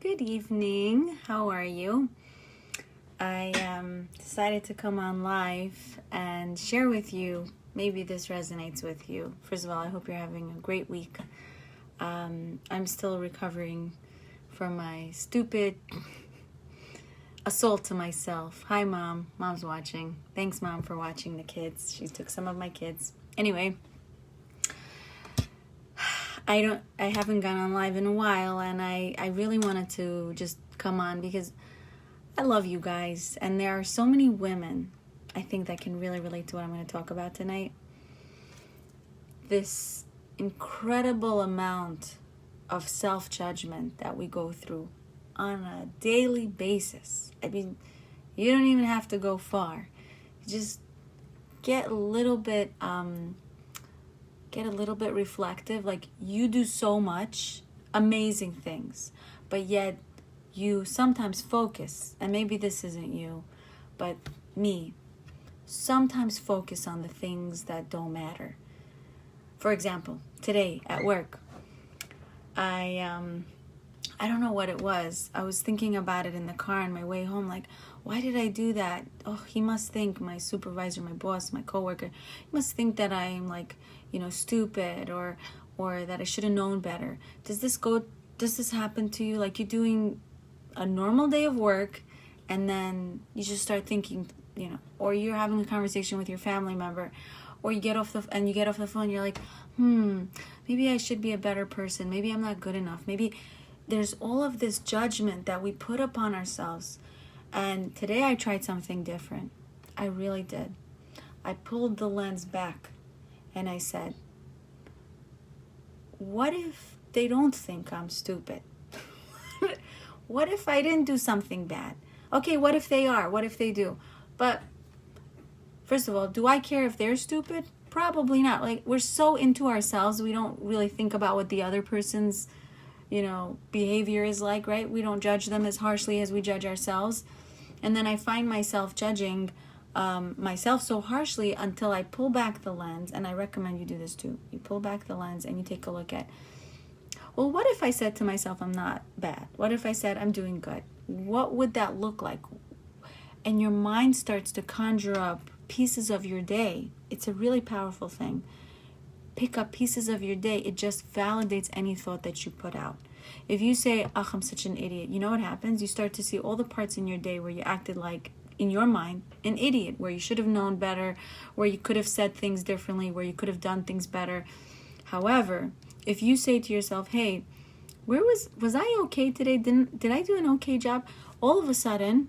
Good evening. How are you? I decided to come on live and share with you. Maybe this resonates with you. First of all, I hope you're having a great week. I'm still recovering from my stupid assault to myself. Hi, Mom. Mom's watching. Thanks, Mom, for watching the kids. She took some of my kids. Anyway, I haven't gone on live in a while, and I really wanted to just come on because I love you guys, and there are so many women I think that can really relate to what I'm going to talk about tonight. This incredible amount of self-judgment that we go through on a daily basis. I mean, you don't even have to go far. You just get a little bit reflective. Like, you do so much amazing things, but yet you sometimes focus, and maybe this isn't you, but me, sometimes focus on the things that don't matter. For example, today at work, I don't know what it was. I was thinking about it in the car on my way home, like, why did I do that? Oh, he must think, my supervisor, my boss, my coworker, he must think that I'm like, stupid or that I should have known better. Does this happen to you? Like, you're doing a normal day of work and then you just start thinking, or you're having a conversation with your family member, or you get off the phone, you're like, maybe I should be a better person. Maybe I'm not good enough. Maybe there's all of this judgment that we put upon ourselves. And today I tried something different. I really did. I pulled the lens back and I said, what if they don't think I'm stupid? What if I didn't do something bad? Okay, what if they are? What if they do? But first of all, do I care if they're stupid? Probably not. Like, we're so into ourselves, we don't really think about what the other person's, behavior is like, right? We don't judge them as harshly as we judge ourselves. And then I find myself judging myself so harshly until I pull back the lens, and I recommend you do this too. You pull back the lens and you take a look at, well, what if I said to myself, I'm not bad? What if I said I'm doing good? What would that look like? And your mind starts to conjure up pieces of your day. It's a really powerful thing. Pick up pieces of your day. It just validates any thought that you put out. If you say, oh, I'm such an idiot, you know what happens? You start to see all the parts in your day where you acted like, in your mind, an idiot, where you should have known better, where you could have said things differently, where you could have done things better. However, if you say to yourself, hey, was I okay today? Did I do an okay job? All of a sudden,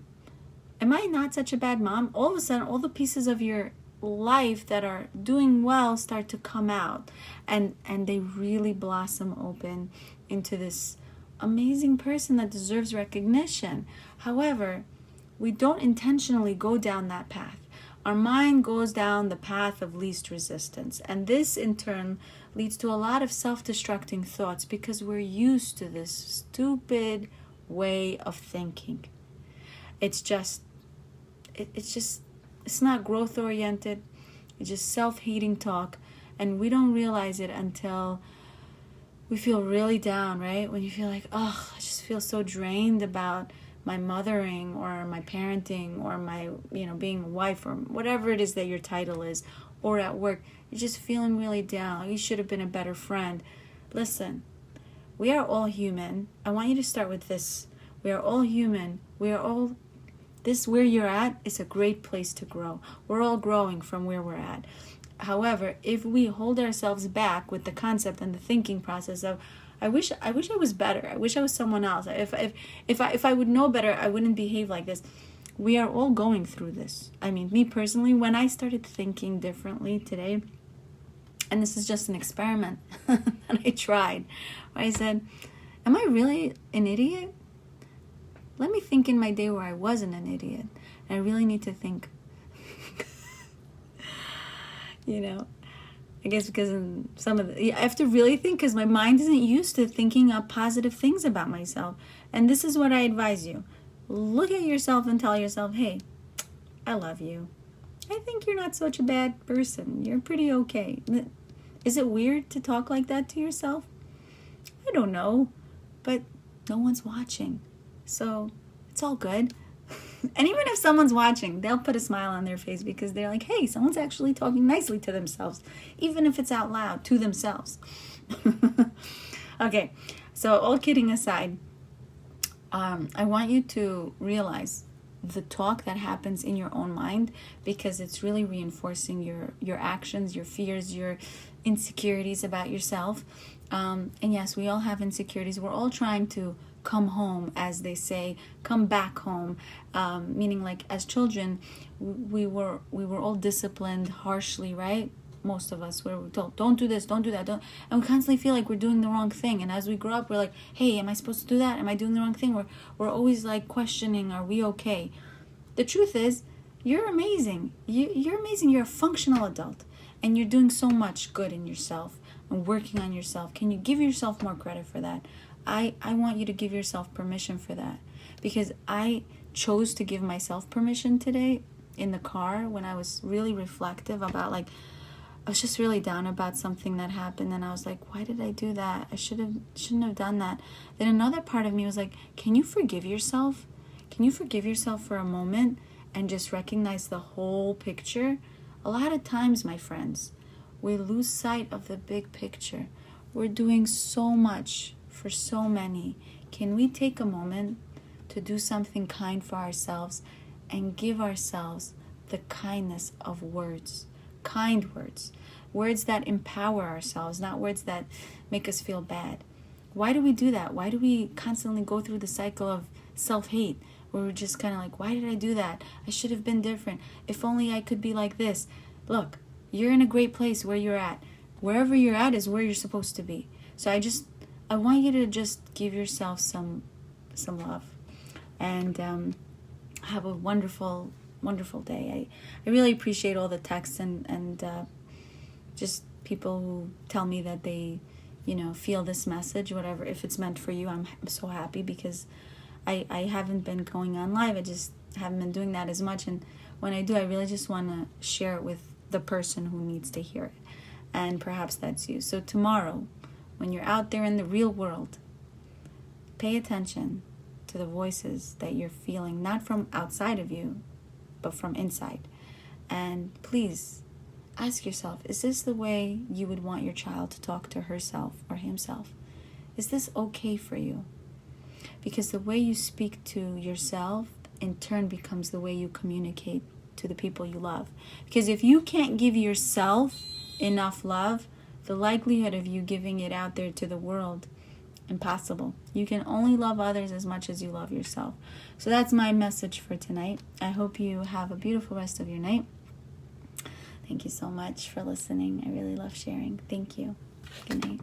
am I not such a bad mom? All of a sudden, all the pieces of your life that are doing well start to come out, and they really blossom open into this amazing person that deserves recognition. However, we don't intentionally go down that path. Our mind goes down the path of least resistance, and this in turn leads to a lot of self-destructing thoughts because we're used to this stupid way of thinking. It's not growth oriented. It's just self-hating talk, and we don't realize it until we feel really down, right? When you feel like, oh, I just feel so drained about my mothering or my parenting or my, being a wife or whatever it is that your title is, or at work, you're just feeling really down. You should have been a better friend. Listen, we are all human. I want you to start with this. We are all human. Where you're at is a great place to grow. We're all growing from where we're at. However, if we hold ourselves back with the concept and the thinking process of, I wish I was better. I wish I was someone else. If I would know better, I wouldn't behave like this. We are all going through this. I mean, me personally, when I started thinking differently today, and this is just an experiment that I tried, I said, am I really an idiot? Let me think in my day where I wasn't an idiot. And I really need to think. I guess because I have to really think, because my mind isn't used to thinking up positive things about myself. And this is what I advise you. Look at yourself and tell yourself, hey, I love you. I think you're not such a bad person. You're pretty okay. Is it weird to talk like that to yourself? I don't know. But No one's watching. So it's all good. And even if someone's watching, they'll put a smile on their face because they're like, hey, someone's actually talking nicely to themselves, even if it's out loud to themselves. Okay, so all kidding aside, I want you to realize the talk that happens in your own mind, because it's really reinforcing your actions, your fears, your insecurities about yourself. And yes, we all have insecurities. We're all trying to come home, as they say, come back home, meaning like as children, we were all disciplined harshly, right? Most of us, where we're told, don't do this, don't do that, don't, and we constantly feel like we're doing the wrong thing. And as we grow up, we're like, hey, am I supposed to do that? Am I doing the wrong thing? We're always like questioning, are we okay? The truth is, you're amazing. You're amazing. You're a functional adult, and you're doing so much good in yourself and working on yourself. Can you give yourself more credit for that? I want you to give yourself permission for that, because I chose to give myself permission today in the car when I was really reflective about, like, I was just really down about something that happened, and I was like, why did I do that? I shouldn't have done that. Then another part of me was like, can you forgive yourself? Can you forgive yourself for a moment and just recognize the whole picture? A lot of times, my friends, we lose sight of the big picture. We're doing so much for so many. Can we take a moment to do something kind for ourselves and give ourselves the kindness of words? Kind words. Words that empower ourselves, not words that make us feel bad. Why do we do that? Why do we constantly go through the cycle of self-hate, where we're just kind of like, why did I do that? I should have been different. If only I could be like this. Look, you're in a great place where you're at. Wherever you're at is where you're supposed to be. So I want you to just give yourself some love, and have a wonderful day. I really appreciate all the texts and just people who tell me that they, feel this message, whatever. If it's meant for you, I'm so happy, because I haven't been going on live. I just haven't been doing that as much, and when I do, I really just want to share it with the person who needs to hear it, and perhaps that's you. So tomorrow, when you're out there in the real world, pay attention to the voices that you're feeling, not from outside of you, but from inside. And please ask yourself, is this the way you would want your child to talk to herself or himself? Is this okay for you? Because the way you speak to yourself in turn becomes the way you communicate to the people you love. Because if you can't give yourself enough love, the likelihood of you giving it out there to the world, impossible. You can only love others as much as you love yourself. So that's my message for tonight. I hope you have a beautiful rest of your night. Thank you so much for listening. I really love sharing. Thank you. Good night.